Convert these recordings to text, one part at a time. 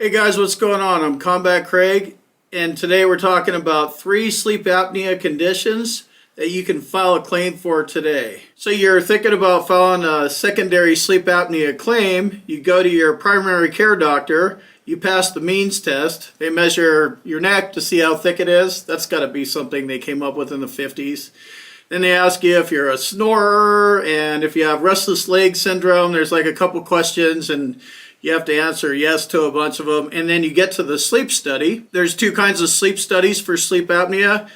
Hey guys, what's going on? I'm Combat Craig, and today we're talking about 3 sleep apnea conditions that you can file a claim for today. So you're thinking about filing a secondary sleep apnea claim, you go to your primary care doctor, you pass the means test, they measure your neck to see how thick it is. That's got to be something they came up with in the 50s. Then they ask you if you're a snorer and if you have restless leg syndrome. There's like a couple questions and you have to answer yes to a bunch of them. And then you get to the sleep study. There's 2 kinds of sleep studies for sleep apnea.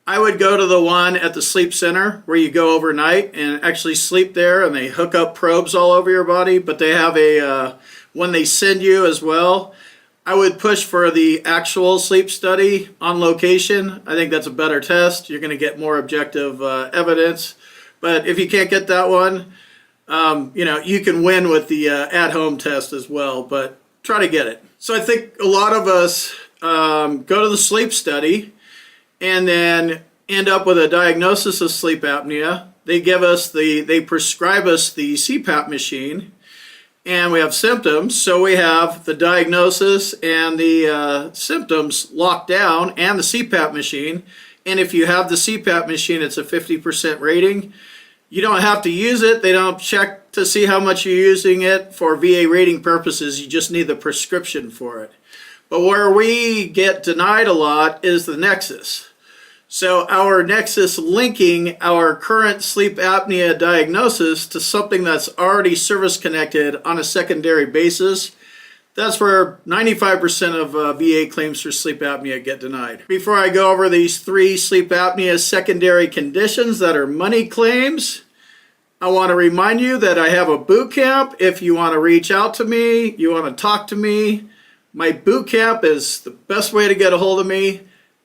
I would go to the one at the sleep center where you go overnight and actually sleep there, and they hook up probes all over your body, but they have a one they send you as well. I would push for the actual sleep study on location. I think that's a better test. You're going to get more objective evidence. But if you can't get that one, you can win with the at-home test as well, but try to get it. So I think a lot of us go to the sleep study and then end up with a diagnosis of sleep apnea. They prescribe us the CPAP machine, and we have symptoms. So we have the diagnosis and the symptoms locked down and the CPAP machine. And if you have the CPAP machine, it's a 50% rating. You don't have to use it. They don't check to see how much you're using it for VA rating purposes. You just need the prescription for it. But where we get denied a lot is the nexus. So our nexus linking our current sleep apnea diagnosis to something that's already service connected on a secondary basis. That's where 95% of VA claims for sleep apnea get denied. Before I go over these 3 sleep apnea secondary conditions that are money claims, I want to remind you that I have a boot camp. If you want to reach out to me, you want to talk to me, my boot camp is the best way to get a hold of me,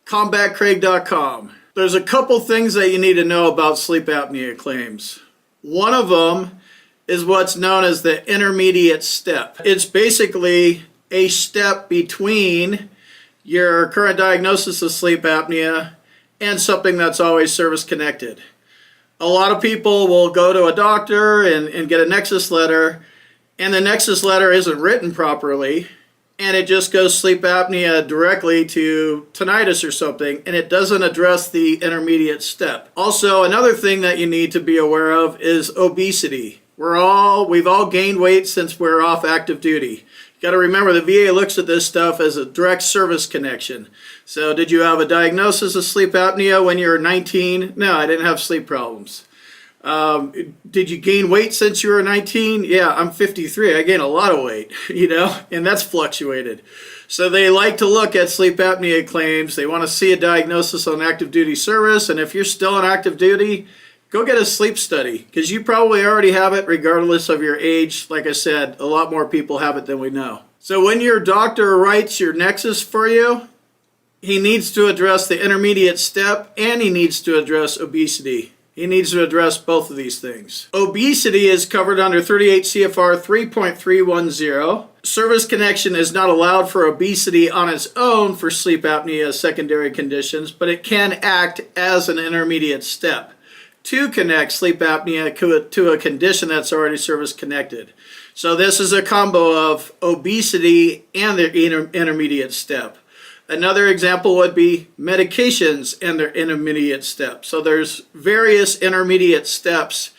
combatcraig.com. There's a couple things that you need to know about sleep apnea claims. One of them is what's known as the intermediate step. It's basically a step between your current diagnosis of sleep apnea and something that's always service connected. A lot of people will go to a doctor and get a nexus letter, and the nexus letter isn't written properly, and it just goes sleep apnea directly to tinnitus or something, and it doesn't address the intermediate step. Also, another thing that you need to be aware of is obesity. We've all gained weight since we're off active duty. You got to remember, the VA looks at this stuff as a direct service connection. So did you have a diagnosis of sleep apnea when you were 19? No, I didn't have sleep problems. Did you gain weight since you were 19? Yeah, I'm 53. I gained a lot of weight, and that's fluctuated. So they like to look at sleep apnea claims. They want to see a diagnosis on active duty service. And if you're still on active duty, go get a sleep study, because you probably already have it regardless of your age. Like I said, a lot more people have it than we know. So when your doctor writes your nexus for you, he needs to address the intermediate step and he needs to address obesity. He needs to address both of these things. Obesity is covered under 38 CFR 3.310. Service connection is not allowed for obesity on its own for sleep apnea secondary conditions, but it can act as an intermediate step to connect sleep apnea to a condition that's already service connected. So this is a combo of obesity and the intermediate step. Another example would be medications and their intermediate steps. So there's various intermediate steps.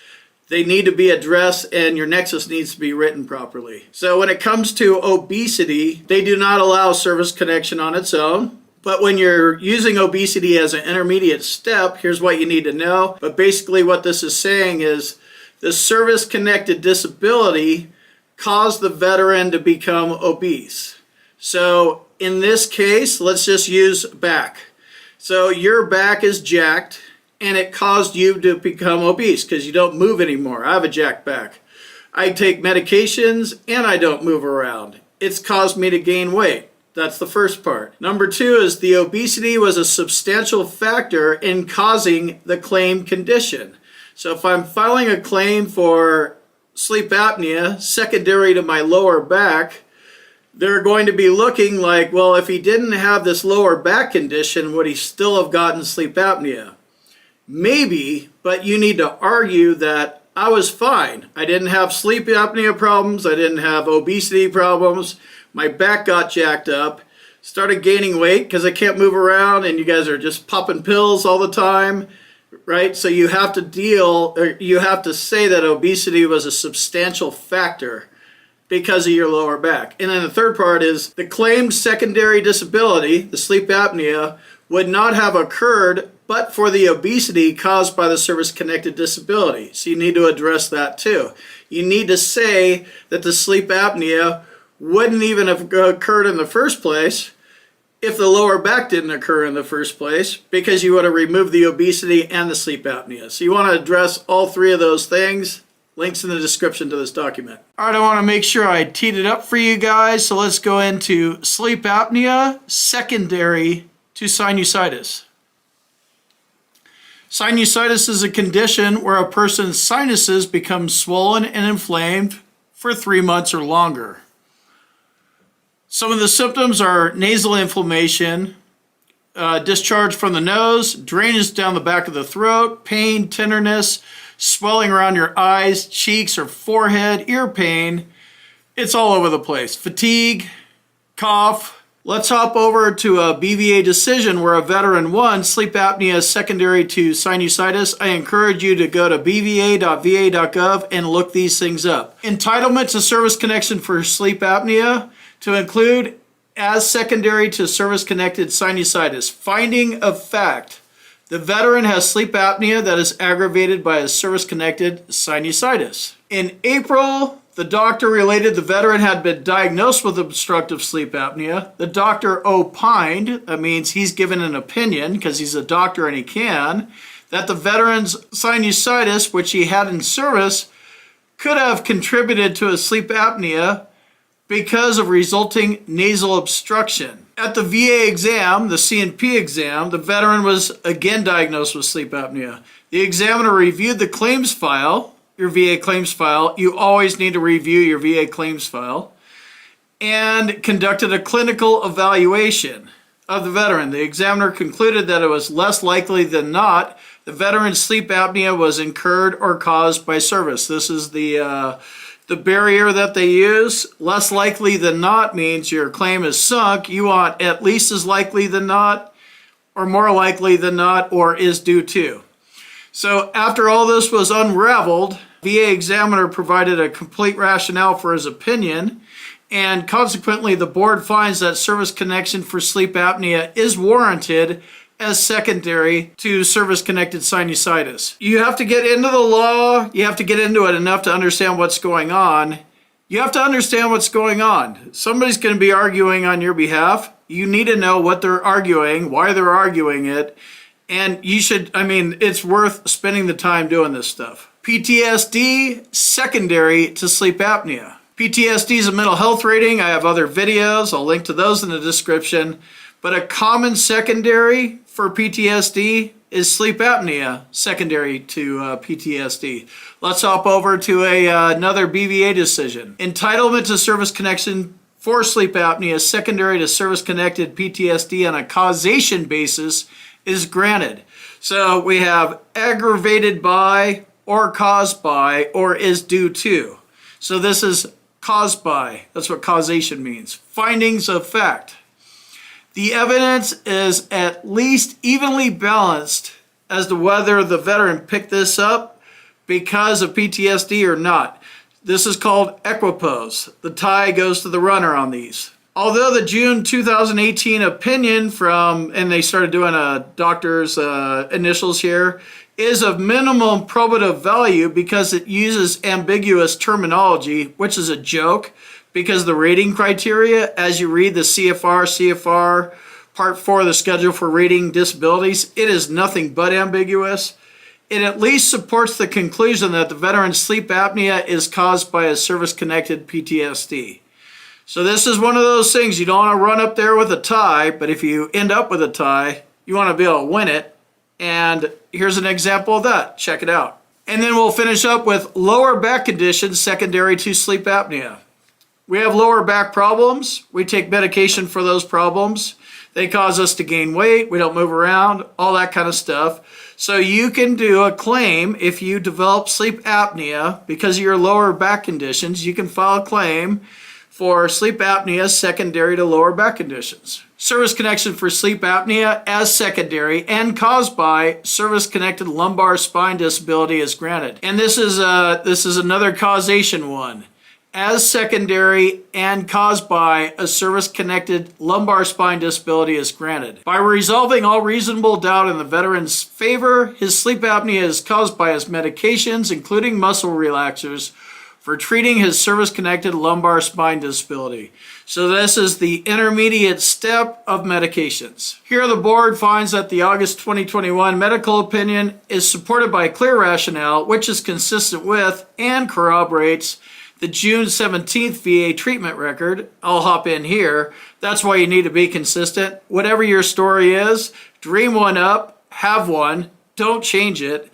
They need to be addressed, and your nexus needs to be written properly. So when it comes to obesity, they do not allow service connection on its own. But when you're using obesity as an intermediate step, here's what you need to know. But basically what this is saying is the service-connected disability caused the veteran to become obese. So in this case, let's just use back. So your back is jacked, and it caused you to become obese because you don't move anymore. I have a jacked back. I take medications, and I don't move around. It's caused me to gain weight. That's the first part. Number 2 is the obesity was a substantial factor in causing the claim condition. So if I'm filing a claim for sleep apnea secondary to my lower back, they're going to be looking like, well, if he didn't have this lower back condition, would he still have gotten sleep apnea? Maybe, but you need to argue that I was fine. I didn't have sleep apnea problems. I didn't have obesity problems. my back got jacked up, started gaining weight because I can't move around, and you guys are just popping pills all the time, right? So you have to say that obesity was a substantial factor because of your lower back. And then the third part is the claimed secondary disability, the sleep apnea, would not have occurred but for the obesity caused by the service-connected disability. So you need to address that too. You need to say that the sleep apnea wouldn't even have occurred in the first place if the lower back didn't occur in the first place, because you would have removed the obesity and the sleep apnea. So you want to address all three of those things. Links in the description to this document. All right, I want to make sure I teed it up for you guys. So let's go into sleep apnea secondary to sinusitis. Sinusitis is a condition where a person's sinuses become swollen and inflamed for 3 months or longer. Some of the symptoms are nasal inflammation, discharge from the nose, drainage down the back of the throat, pain, tenderness, swelling around your eyes, cheeks, or forehead, ear pain. It's all over the place. Fatigue, cough. Let's hop over to a BVA decision where a veteran won sleep apnea secondary to sinusitis. I encourage you to go to bva.va.gov and look these things up. Entitlement to service connection for sleep apnea to include as secondary to service-connected sinusitis. Finding of fact. The veteran has sleep apnea that is aggravated by a service-connected sinusitis. In April, the doctor related the veteran had been diagnosed with obstructive sleep apnea. The doctor opined, that means he's given an opinion because he's a doctor and he can, that the veteran's sinusitis, which he had in service, could have contributed to his sleep apnea because of resulting nasal obstruction. At the VA exam, the C&P exam, the veteran was again diagnosed with sleep apnea. The examiner reviewed the claims file, your VA claims file. You always need to review your VA claims file. And conducted a clinical evaluation of the veteran. The examiner concluded that it was less likely than not the veteran's sleep apnea was incurred or caused by service. This is the barrier that they use. Less likely than not means your claim is sunk. You want at least as likely than not, or more likely than not, or is due to. So after all this was unraveled, VA examiner provided a complete rationale for his opinion, and consequently the board finds that service connection for sleep apnea is warranted as secondary to service-connected sinusitis. You have to get into the law. You have to get into it enough to understand what's going on. You have to understand what's going on. Somebody's going to be arguing on your behalf. You need to know what they're arguing, why they're arguing it, and you should, it's worth spending the time doing this stuff. PTSD secondary to sleep apnea. PTSD is a mental health rating. I have other videos. I'll link to those in the description. But a common secondary for PTSD is sleep apnea secondary to PTSD. Let's hop over to another BVA decision. Entitlement to service connection for sleep apnea secondary to service-connected PTSD on a causation basis is granted. So we have aggravated by, or caused by, or is due to. So this is caused by. That's what causation means. Findings of fact. The evidence is at least evenly balanced as to whether the veteran picked this up because of PTSD or not. This is called equipoise. The tie goes to the runner on these. Although the June 2018 opinion and they started doing a doctor's initials here, is of minimum probative value because it uses ambiguous terminology, which is a joke. Because the rating criteria, as you read the CFR Part 4 of the Schedule for Rating Disabilities, it is nothing but ambiguous. It at least supports the conclusion that the veteran's sleep apnea is caused by a service-connected PTSD. So this is one of those things you don't want to run up there with a tie, but if you end up with a tie, you want to be able to win it. And here's an example of that. Check it out. And then we'll finish up with lower back conditions secondary to sleep apnea. We have lower back problems. We take medication for those problems. They cause us to gain weight. We don't move around, all that kind of stuff. So you can do a claim if you develop sleep apnea because of your lower back conditions. You can file a claim for sleep apnea secondary to lower back conditions. Service connection for sleep apnea as secondary and caused by service-connected lumbar spine disability is granted. And this is another causation one. As secondary and caused by a service-connected lumbar spine disability is granted. By resolving all reasonable doubt in the veteran's favor, his sleep apnea is caused by his medications, including muscle relaxers, for treating his service-connected lumbar spine disability. So this is the intermediate step of medications. Here the board finds that the August 2021 medical opinion is supported by clear rationale, which is consistent with and corroborates the June 17th VA treatment record. I'll hop in here. That's why you need to be consistent. Whatever your story is, dream one up, have one, don't change it,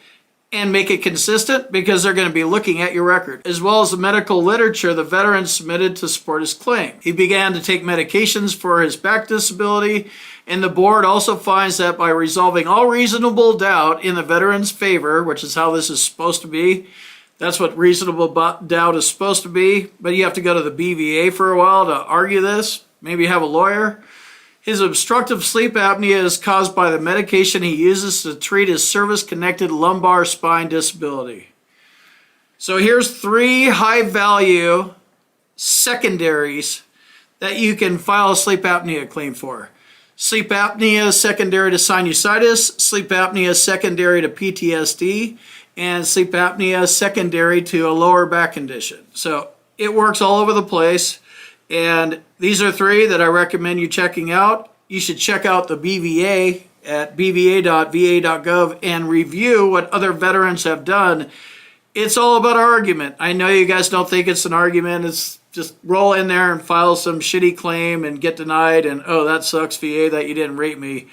and make it consistent because they're going to be looking at your record, as well as the medical literature the veteran submitted to support his claim. He began to take medications for his back disability, and the board also finds that by resolving all reasonable doubt in the veteran's favor, which is how this is supposed to be, that's what reasonable doubt is supposed to be, but you have to go to the BVA for a while to argue this, maybe have a lawyer. His obstructive sleep apnea is caused by the medication he uses to treat his service-connected lumbar spine disability. So here's 3 high-value secondaries that you can file a sleep apnea claim for. Sleep apnea secondary to sinusitis, sleep apnea secondary to PTSD, and sleep apnea secondary to a lower back condition. So it works all over the place. And these are 3 that I recommend you checking out. You should check out the BVA at bva.va.gov and review what other veterans have done. It's all about argument. I know you guys don't think it's an argument. It's just roll in there and file some shitty claim and get denied and, oh, that sucks, VA, that you didn't rate me.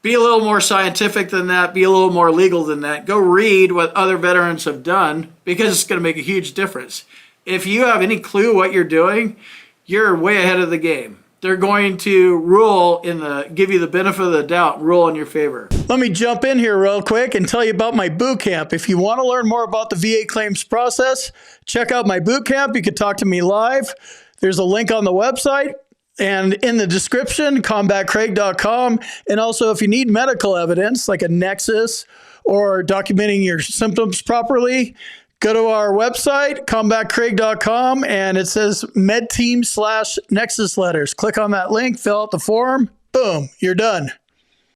Be a little more scientific than that. Be a little more legal than that. Go read what other veterans have done because it's going to make a huge difference. If you have any clue what you're doing, you're way ahead of the game. They're going to give you the benefit of the doubt, rule in your favor. Let me jump in here real quick and tell you about my boot camp. If you want to learn more about the VA claims process, check out my boot camp. You can talk to me live. There's a link on the website and in the description, combatcraig.com. And also, if you need medical evidence like a nexus or documenting your symptoms properly, go to our website, combatcraig.com, and it says medteam/nexus letters. Click on that link, fill out the form, boom, you're done.